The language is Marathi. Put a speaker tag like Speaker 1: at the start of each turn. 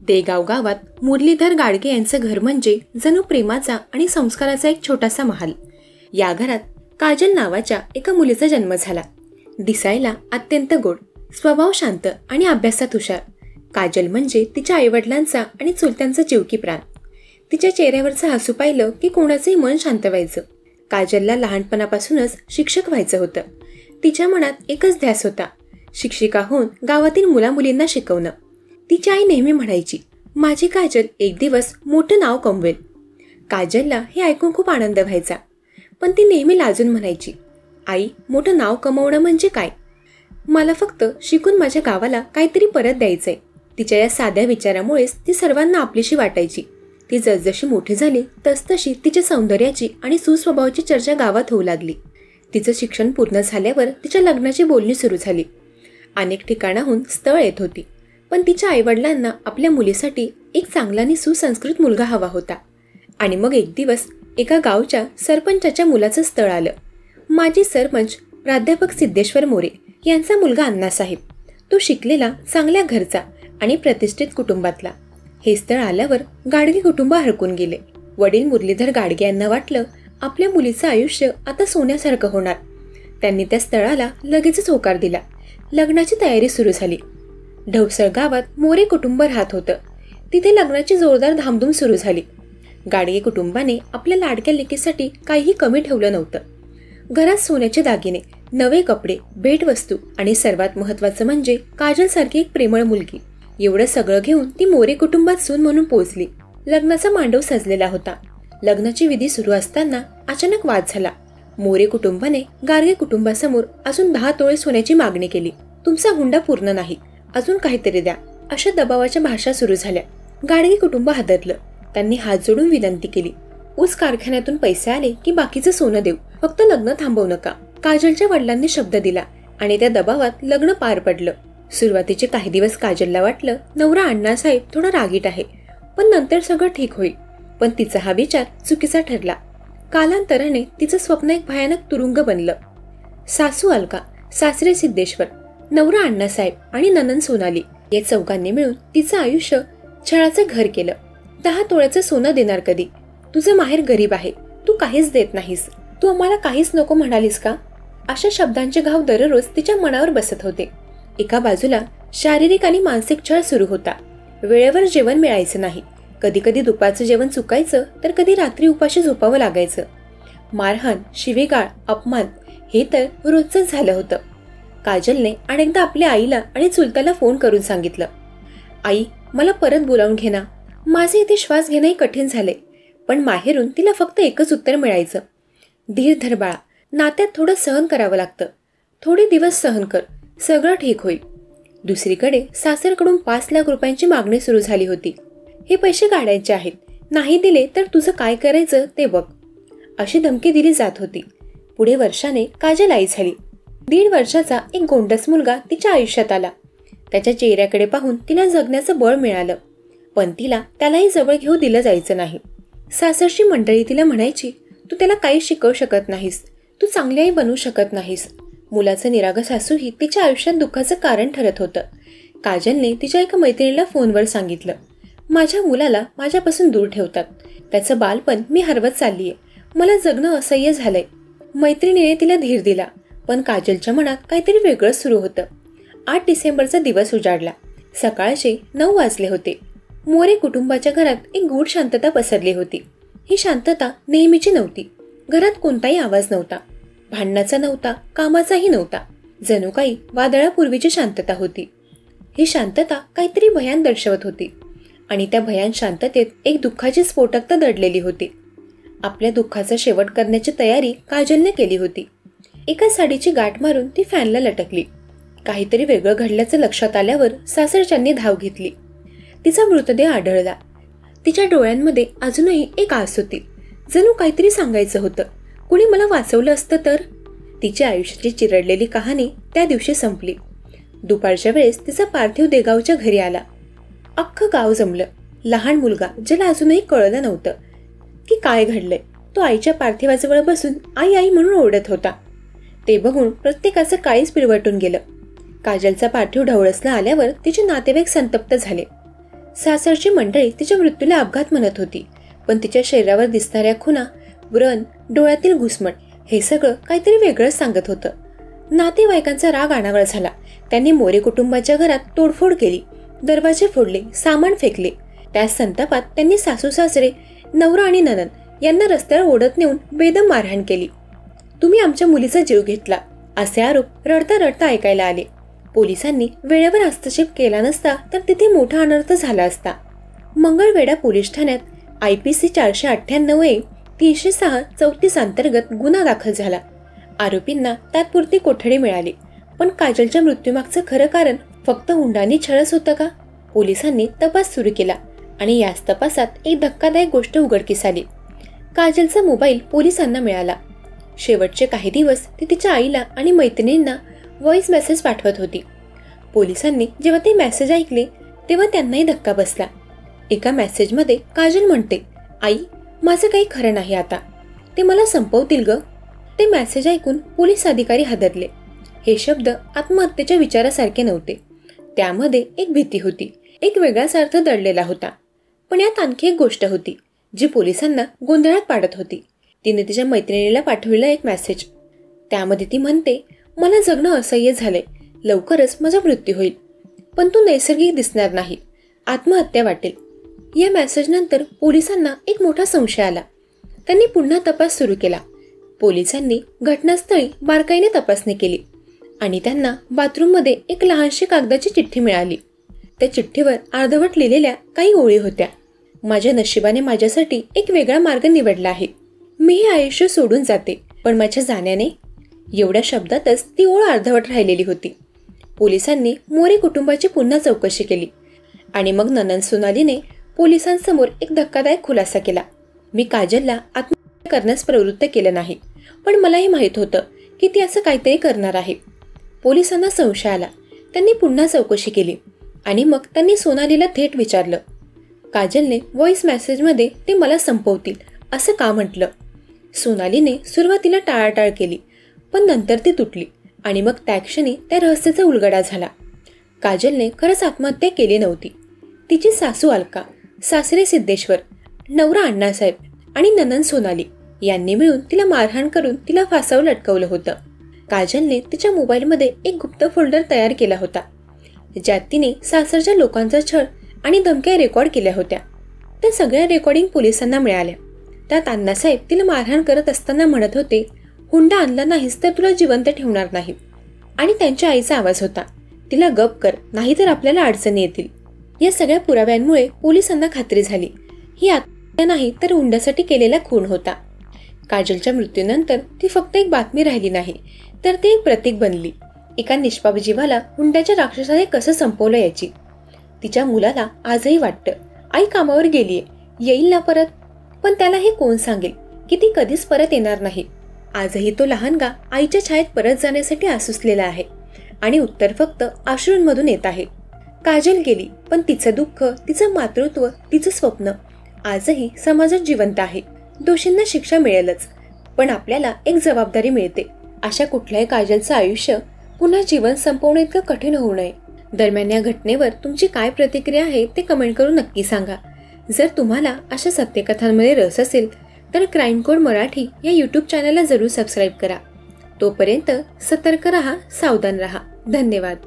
Speaker 1: देगाव गावात मुरलीधर गाडगे यांचं घर म्हणजे जणू प्रेमाचा आणि संस्काराचा एक छोटासा महाल. या घरात काजल नावाच्या एका मुलीचा जन्म झाला. दिसायला अत्यंत गोड, स्वभाव शांत आणि अभ्यासात हुशार. काजल म्हणजे तिच्या आईवडिलांचा आणि चुलत्यांचा चिवकी प्राण. तिच्या चेहऱ्यावरचं हसू पाहिलं की कोणाचंही मन शांत व्हायचं. काजलला लहानपणापासूनच शिक्षक व्हायचं होतं. तिच्या मनात एकच ध्यास होता, शिक्षिका होऊन गावातील मुलामुलींना शिकवणं. तिची आई नेहमी म्हणायची, माझी काजल एक दिवस मोठं नाव कमवेल. काजलला हे ऐकून खूप आनंद व्हायचा, पण ती नेहमी लाजून म्हणायची, आई, मोठं नाव कमवणं म्हणजे काय? मला फक्त शिकून माझ्या गावाला काहीतरी परत द्यायचंय. तिच्या या साध्या विचारामुळेच ती सर्वांना आपलीशी वाटायची. ती जसजशी मोठी झाली तसतशी तिच्या सौंदर्याची आणि सुस्वभावाची चर्चा गावात होऊ लागली. तिचं शिक्षण पूर्ण झाल्यावर तिच्या लग्नाची बोलणी सुरू झाली. अनेक ठिकाणाहून स्थळ येत होती, पण तिच्या आईवडिलांना आपल्या मुलीसाठी एक चांगला आणि सुसंस्कृत मुलगा हवा होता. आणि मग एक दिवस एका गावच्या सरपंचाच्या मुलाचं स्थळ आलं. माजी सरपंच प्राध्यापक सिद्धेश्वर मोरे यांचा मुलगा अण्णासाहेब. तो शिकलेला, चांगल्या घरचा आणि प्रतिष्ठित कुटुंबातला. हे स्थळ आल्यावर गाडगे कुटुंब हरकून गेले. वडील मुरलीधर गाडगे यांना वाटलं, आपल्या मुलीचं आयुष्य आता सोन्यासारखं होणार. त्यांनी त्या स्थळाला लगेचच होकार दिला. लग्नाची तयारी सुरू झाली. ढवसळ गावात मोरे कुटुंब राहत होतं. तिथे लग्नाची जोरदार धामधूम सुरू झाली. गाडगे कुटुंबाने आपल्या लाडक्या लेकीसाठी काहीही कमी ठेवलं नव्हतं. घरात सोन्याचे दागिने, नवे कपडे, भेटवस्तू आणि सर्वात महत्त्वाचं म्हणजे काजलसारखी एक प्रेमळ मुलगी. एवढं सगळं घेऊन ती मोरे कुटुंबात सून म्हणून पोहोचली. लग्नाचा मांडव सजलेला होता. लग्नाची विधी सुरू असताना अचानक वाद झाला. मोरे कुटुंबाने गाडगे कुटुंबासमोर अजून 10 तोळे सोन्याची मागणी केली. तुमचा हुंडा पूर्ण नाही, अजून काहीतरी द्या, अशा दबावाच्या भाषा सुरू झाल्या. गाडगे कुटुंब हादरलं. त्यांनी हात जोडून विनंती केली, ऊस कारखान्यातून पैसे आले की बाकीचं सोनं देऊ, फक्त लग्न थांबवू नका. काजलच्या वडिलांनी शब्द दिला आणि त्या दबावात लग्न पार पडलं. सुरुवातीचे काही दिवस काजलला वाटलं, नवरा अण्णासाहेब थोडा रागीट आहे, पण नंतर सगळं ठीक होईल. पण तिचा हा विचार चुकीचा ठरला. कालांतराने तिचं स्वप्न एक भयानक तुरुंग बनलं. सासू अलका, सासरे सिद्धेश्वर, नवरा अण्णासाहेब आणि नणंद सोनाली या चौघांनी मिळून तिचं आयुष्य छळाचं घर केलं. 10 तोळ्याचं सोनं देणार कधी? तुझं माहेर गरीब आहे, तू काहीच देत नाहीस, तू आम्हाला काहीच नको म्हणालीस का? अशा शब्दांचे घाव दररोज तिच्या मनावर बसत होते. एका बाजूला शारीरिक आणि मानसिक छळ सुरू होता. वेळेवर जेवण मिळायचं नाही. कधी कधी दुपारचं जेवण चुकायचं, तर कधी रात्री उपाशी झोपावं लागायचं. मारहाण, शिवीगाळ, अपमान हे तर रोजच झालं होतं. काजलने अनेकदा आपल्या आईला आणि चुलत्याला फोन करून सांगितलं, आई, मला परत बोलावून घे ना. माझे इथे श्वास घेणंही कठीण झाले. पण माहेरून तिला फक्त एकच उत्तर मिळायचं, धीर धर बाळा, नात्यात थोडं सहन करावं लागतं. थोडे दिवस सहन कर, सगळं ठीक होईल. दुसरीकडे सासरकडून 5 लाख रुपयांची मागणी सुरू झाली होती. हे पैसे काढायचे आहेत, नाही दिले तर तुझं काय करायचं ते बघ, अशी धमकी दिली जात होती. पुढे वर्षाने काजल आई झाली. 1.5 वर्षाचा एक गोंडस मुलगा तिच्या आयुष्यात आला. त्याच्या चेहऱ्याकडे पाहून तिला जगण्याचं बळ मिळालं, पण तिला त्यालाही जवळ घेऊ दिलं जायचं नाही. सासरची मंडळी तिला म्हणायची, तू त्याला काही शिकवू शकत नाहीस, तू चांगली आई बनवू शकत नाहीस. मुलाचं निरागस हसूही तिच्या आयुष्यात दुःखाचं कारण ठरत होतं. काजलने तिच्या एका मैत्रिणीला फोनवर सांगितलं, माझ्या मुलाला माझ्यापासून दूर ठेवतात. त्याचं बालपण मी हरवत चाललीये. मला जगणं असह्य झालंय. मैत्रिणीने तिला धीर दिला, पण काजलच्या मनात काहीतरी वेगळंच सुरू होतं. 8 डिसेंबरचा दिवस उजाडला. सकाळचे 9 वाजले होते. मोरे कुटुंबाच्या घरात एक गूढ शांतता पसरली होती. ही शांतता नेहमीची नव्हती. घरात कोणताही आवाज नव्हता, भांडणाचा नव्हता, कामाचाही नव्हता. जणू काही वादळापूर्वीची शांतता होती. ही शांतता काहीतरी भयान दर्शवत होती आणि त्या भयान शांततेत एक दुःखाची स्फोटकता दडलेली होती. आपल्या दुःखाचा शेवट करण्याची तयारी काजलने केली होती. एका साडीची गाठ मारून ती फॅनला लटकली. काहीतरी वेगळं घडल्याचं लक्षात आल्यावर सासरच्यांनी धाव घेतली. तिचा मृतदेह आढळला. तिच्या डोळ्यांमध्ये अजूनही एक आस होती. जणू काहीतरी सांगायचं होतं, कुणी मला वाचवलं असतं तर. तिच्या आयुष्याची चिरडलेली कहाणी त्या दिवशी संपली. दुपारच्या वेळेस तिचा पार्थिव देगावच्या घरी आला. अख्खं गाव जमलं. लहान मुलगा, ज्याला अजूनही कळलं नव्हतं की काय घडलंय, तो आईच्या पार्थिवाजवळ बसून आई आई म्हणून ओरडत होता. ते बघून प्रत्येकाचं काळीच पिळवटून गेलं. काजलचा पार्थिव ढवळसला आल्यावर तिचे नातेवाईक संतप्त झाले. सासरची मंडळी तिच्या मृत्यूला अपघात म्हणत होती, पण तिच्या शरीरावर दिसणाऱ्या खुणा, व्रण, डोळ्यातील घुसमट हे सगळं काहीतरी वेगळंच सांगत होतं. नातेवाईकांचा राग अनावर झाला. त्यांनी मोरे कुटुंबाच्या घरात तोडफोड केली, दरवाजे फोडले, सामान फेकले. त्या संतापात त्यांनी सासू सासरे, नवरा आणि नणंद यांना रस्त्यावर ओढत नेऊन बेदम मारहाण केली. तुम्ही आमच्या मुलीचा जीव घेतला असे आरोप रडता रडता ऐकायला आले. पोलिसांनी वेळेवर हस्तक्षेप केला नसता तर तिथे मोठा अनर्थ झाला असता. मंगळवेढा पोलीस ठाण्यात IPC 498A 306 34 अंतर्गत गुन्हा दाखल झाला. आरोपींना तात्पुरती कोठडी मिळाली, पण काजलच्या मृत्यूमागचं खरं कारण फक्त हुंडा आणि छळच होतं का? पोलिसांनी तपास सुरू केला आणि याच तपासात एक धक्कादायक गोष्ट उघडकीस आली. काजलचा मोबाईल पोलिसांना मिळाला. शेवटचे काही दिवस ती तिच्या आईला आणि मैत्रिणींना व्हॉइस मेसेज पाठवत होती. पोलिसांनी जेव्हा ते मेसेज ऐकले तेव्हा त्यांनाही धक्का बसला. एका मेसेजमध्ये काजल म्हणते, आई, माझं काही खरं नाही आता, ते मला संपवतील ग. ते मेसेज ऐकून पोलीस अधिकारी हादरले. हे शब्द आत्महत्येच्या विचारासारखे नव्हते. त्यामध्ये एक भीती होती, एक वेगळाच अर्थ दडलेला होता. पण यात आणखी एक गोष्ट होती जी पोलिसांना गोंधळात पाडत होती. तिने तिच्या मैत्रिणीला पाठवलेला एक मेसेज. त्यामध्ये ती म्हणते, मला जगणं असह्य झालंय, लवकरच माझा मृत्यू होईल, पण तू नैसर्गिक दिसणार नाही, आत्महत्या वाटेल. या मेसेजनंतर पोलिसांना एक मोठा संशय आला. त्यांनी पुन्हा तपास सुरू केला. पोलिसांनी घटनास्थळी बारकाईने तपासणी केली आणि त्यांना बाथरूममध्ये एक लहानशी कागदाची चिठ्ठी मिळाली. त्या चिठ्ठीवर अर्धवट लिहिलेल्या काही ओळी होत्या. माझ्या नशिबाने माझ्यासाठी एक वेगळा मार्ग निवडला आहे. मी हे आयुष्य सोडून जाते, पण माझ्या जाण्याने. एवढ्या शब्दातच ती ओळ अर्धवट राहिलेली होती. पोलिसांनी मोरे कुटुंबाची पुन्हा चौकशी केली आणि मग ननंद सोनालीने पोलिसांसमोर एक धक्कादायक खुलासा केला. मी काजलला आत्महत्या करण्यास प्रवृत्त केलं नाही, पण मलाही माहीत होतं की ती असं काहीतरी करणार आहे. पोलिसांना संशय आला. त्यांनी पुन्हा चौकशी केली आणि मग त्यांनी सोनालीला थेट विचारलं, काजलने व्हॉइस मेसेजमध्ये ते मला संपवतील असं का म्हटलं? सोनालीने सुरुवातीला टाळाटाळ केली, पण नंतर ती तुटली आणि मग त्या क्षणी त्या रहस्याचा उलगडा झाला. काजलने खरंच आत्महत्या केली नव्हती. तिची सासू अलका, सासरे सिद्धेश्वर, नवरा अण्णासाहेब आणि ननंद सोनाली यांनी मिळून तिला मारहाण करून तिला फासावर लटकवलं होतं. काजलने तिच्या मोबाईलमध्ये एक गुप्त फोल्डर तयार केला होता, ज्यात तिने सासरच्या लोकांचा छळ आणि धमक्या रेकॉर्ड केल्या होत्या. त्या सगळ्या रेकॉर्डिंग पोलिसांना मिळाल्या. त्यात अण्णासाहेब तिला मारहाण करत असताना म्हणत होते, हुंडा आणला नाहीस तर तुला जिवंत ठेवणार नाही. आणि त्यांच्या आईचा आवाज होता, तिला गप कर, नाहीतर आपल्याला अडचणी येतील. या सगळ्या पुराव्यांमुळे पोलिसांना खात्री झाली, ही आत्महत्या नाही तर हुंड्यासाठी केलेला खून होता. काजलच्या मृत्यूनंतर ती फक्त एक बातमी राहिली नाही, तर ती एक प्रतीक बनली. एका निष्पाप जीवाला हुंड्याच्या राक्षसाने कसं संपवलं याची. तिच्या मुलाला आजही वाटतं, आई कामावर गेलीये, येईल ना परत, पण त्याला हे कोण सांगेल की ती कधीच परत येणार नाही. आजही तो लहानगा आईच्या छायेत परत जाण्यासाठी आसुसलेला आहे आणि उत्तर फक्त अश्रूंमधून येत आहे. काजल गेली, पण तिचं दुःख, तिचं मातृत्व, तिचं स्वप्न आजही समाजात जिवंत आहे. दोषींना शिक्षा मिळेलच, पण आपल्याला एक जबाबदारी मिळते, अशा कुठल्याही काजलचं आयुष्य पुन्हा जीवन संपवणं इतकं कठीण होऊ नये. दरम्यान या घटनेवर तुमची काय प्रतिक्रिया आहे ते कमेंट करून नक्की सांगा. जर तुम्हाला अशा सत्यकथांमध्ये रस असेल तर क्राईम कोड मराठी या यूट्यूब चॅनलला जरूर सबस्क्राईब करा. तोपर्यंत सतर्क रहा, सावधान रहा. धन्यवाद.